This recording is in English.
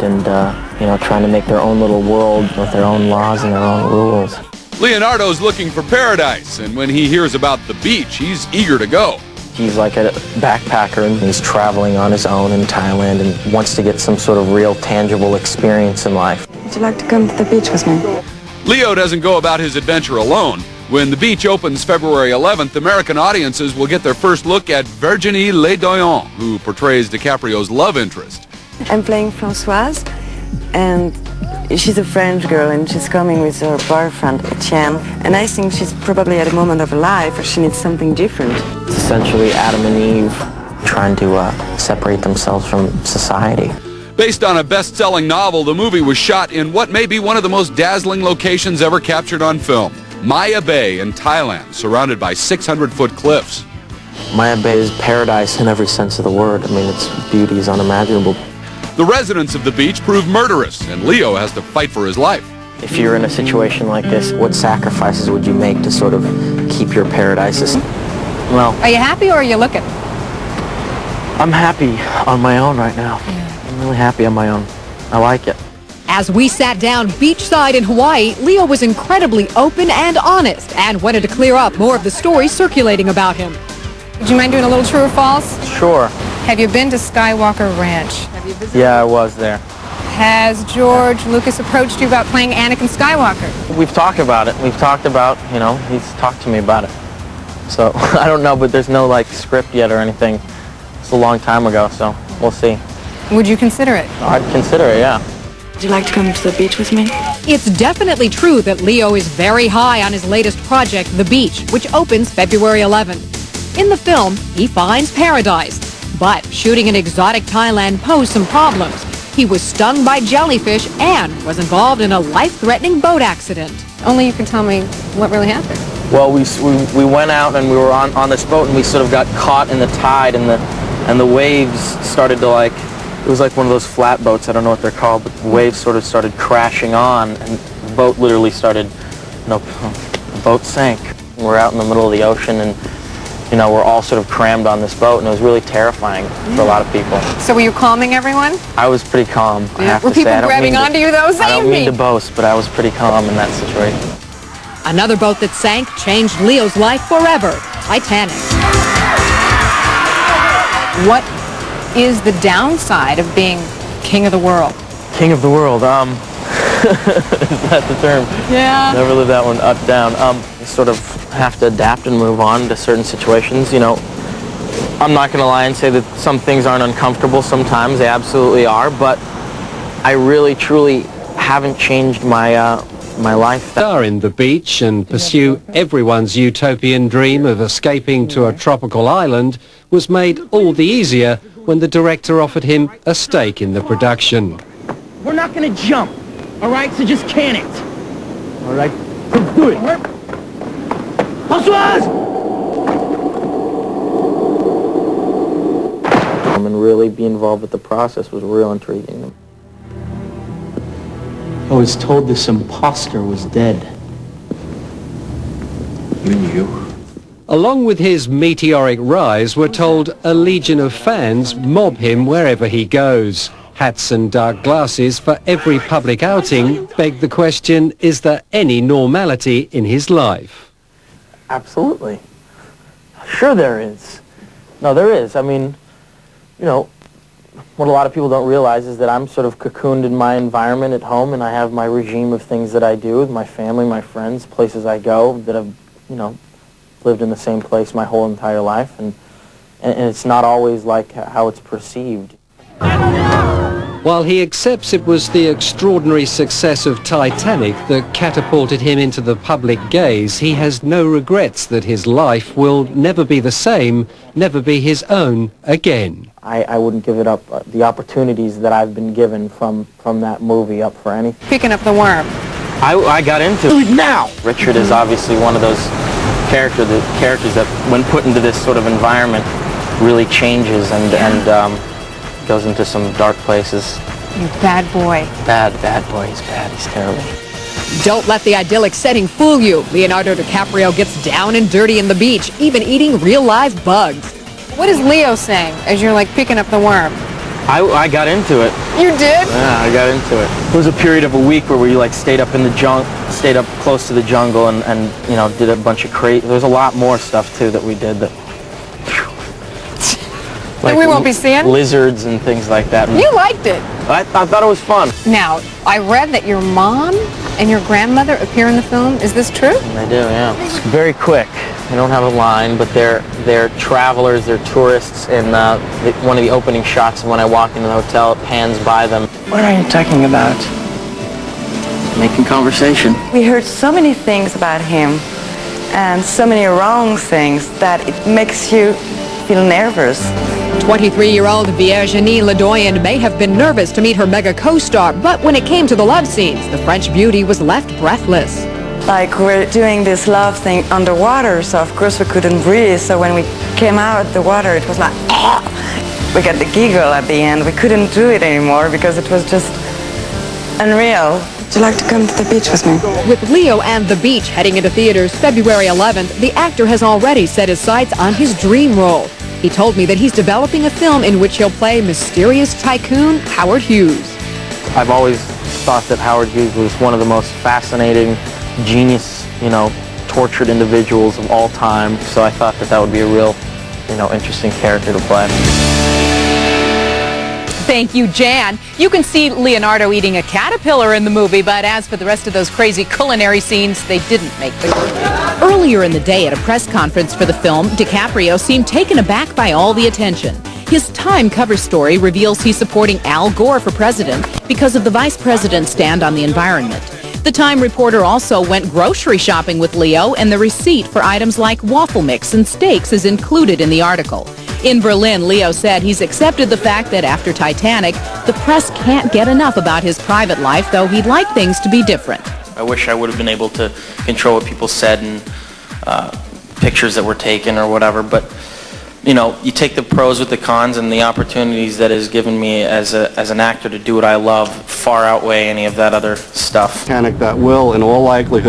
and, trying to make their own little world with their own laws and their own rules. Leonardo's looking for paradise, and when he hears about the beach, he's eager to go. He's like a backpacker, and he's traveling on his own in Thailand and wants to get some sort of real, tangible experience in life. Would you like to come to the beach with me? Leo doesn't go about his adventure alone. When the beach opens February 11th, American audiences will get their first look at Virginie Ledoyen, who portrays DiCaprio's love interest. I'm playing Françoise, and she's a French girl, and she's coming with her boyfriend, Etienne. And I think she's probably at a moment of her life where she needs something different. It's essentially Adam and Eve trying to separate themselves from society. Based on a best-selling novel, the movie was shot in what may be one of the most dazzling locations ever captured on film, Maya Bay in Thailand, surrounded by 600-foot cliffs. Maya Bay is paradise in every sense of the word. I mean, its beauty is unimaginable. The residents of the beach prove murderous, and Leo has to fight for his life. If you're in a situation like this, what sacrifices would you make to sort of keep your paradises? Well, are you happy or are you looking? I'm happy on my own right now. I'm really happy on my own. I like it. As we sat down beachside in Hawaii, Leo was incredibly open and honest and wanted to clear up more of the stories circulating about him. Would you mind doing a little true or false? Sure. Have you been to Skywalker Ranch? Have you visited? Yeah, I was there. Has George Lucas approached you about playing Anakin Skywalker? We've talked about it. We've talked about, he's talked to me about it. So, I don't know, but there's no, script yet or anything. It's a long time ago, so we'll see. Would you consider it? I'd consider it, yeah. Would you like to come to the beach with me? It's definitely true that Leo is very high on his latest project, The Beach, which opens February 11th. In the film, he finds paradise. But shooting in exotic Thailand posed some problems. He was stung by jellyfish and was involved in a life-threatening boat accident. Only you can tell me what really happened. Well, we went out and we were on this boat and we sort of got caught in the tide and the waves started to it was like one of those flat boats, I don't know what they're called, but the waves sort of started crashing on and the boat literally started, the boat sank. We're out in the middle of the ocean and we're all sort of crammed on this boat, and it was really terrifying for a lot of people. So were you calming everyone? I was pretty calm, I have Were to say. people grabbing onto you, though? I don't mean to boast, but I was pretty calm in that situation. Another boat that sank changed Leo's life forever, Titanic. What is the downside of being king of the world? King of the world, is that the term? Yeah. Never lived that one up, down. You sort of have to adapt and move on to certain situations. I'm not going to lie and say that some things aren't uncomfortable. Sometimes they absolutely are, but I really, truly haven't changed my life. Star in the beach and pursue everyone's utopian dream of escaping to a tropical island was made all the easier when the director offered him a stake in the production. We're not going to jump. All right, so just can it. All right, let's do it. Françoise! And really be involved with the process was real intriguing. I was told this imposter was dead. You knew? Along with his meteoric rise, we're told a legion of fans mob him wherever he goes. Hats and dark glasses for every public outing beg the question, is there any normality in his life? Absolutely. Sure there is. No, there is. I mean, what a lot of people don't realize is that I'm sort of cocooned in my environment at home, and I have my regime of things that I do with my family, my friends, places I go that have, lived in the same place my whole entire life, and it's not always like how it's perceived. While he accepts it was the extraordinary success of Titanic that catapulted him into the public gaze, he has no regrets that his life will never be the same, never be his own again. I wouldn't give it up, the opportunities that I've been given from that movie up for anything. Picking up the worm. I got into it now. Richard is obviously one of those characters that, when put into this sort of environment, really changes and goes into some dark places. You bad boy. Bad boy. He's bad. He's terrible. Don't let the idyllic setting fool you. Leonardo DiCaprio gets down and dirty in the beach, even eating real live bugs. What is Leo saying as you're picking up the worm? I got into it. You did? Yeah, I got into it. It was a period of a week where we like stayed up close to the jungle and you know, did a bunch of crazy. There's a lot more stuff too that we did that. That we won't be seeing? Lizards and things like that. You liked it. I thought it was fun. Now, I read that your mom and your grandmother appear in the film. Is this true? They do, yeah. It's very quick. They don't have a line, but they're travelers, they're tourists. And one of the opening shots, when I walk into the hotel, it pans by them. What are you talking about? Making conversation. We heard so many things about him and so many wrong things that it makes you feel nervous. 23-year-old Virginie Ledoyen may have been nervous to meet her mega co-star, but when it came to the love scenes, the French beauty was left breathless. Like, we're doing this love thing underwater, so of course we couldn't breathe. So when we came out of the water, it was like, we got the giggle at the end. We couldn't do it anymore because it was just unreal. Would you like to come to the beach with me? With Leo and The Beach heading into theaters February 11th, the actor has already set his sights on his dream role. He told me that he's developing a film in which he'll play mysterious tycoon Howard Hughes. I've always thought that Howard Hughes was one of the most fascinating, genius, you know, tortured individuals of all time. So I thought that would be a real, you know, interesting character to play. Thank you, Jan. You can see Leonardo eating a caterpillar in the movie, but as for the rest of those crazy culinary scenes, they didn't make the cut. Earlier in the day at a press conference for the film, DiCaprio seemed taken aback by all the attention. His Time cover story reveals he's supporting Al Gore for president because of the vice president's stand on the environment. The Time reporter also went grocery shopping with Leo, and the receipt for items like waffle mix and steaks is included in the article. In Berlin, Leo said he's accepted the fact that after Titanic, the press can't get enough about his private life, though he'd like things to be different. I wish I would have been able to control what people said and pictures that were taken or whatever, but you know, you take the pros with the cons, and the opportunities that has given me as an actor to do what I love far outweigh any of that other stuff. That will, in all likelihood,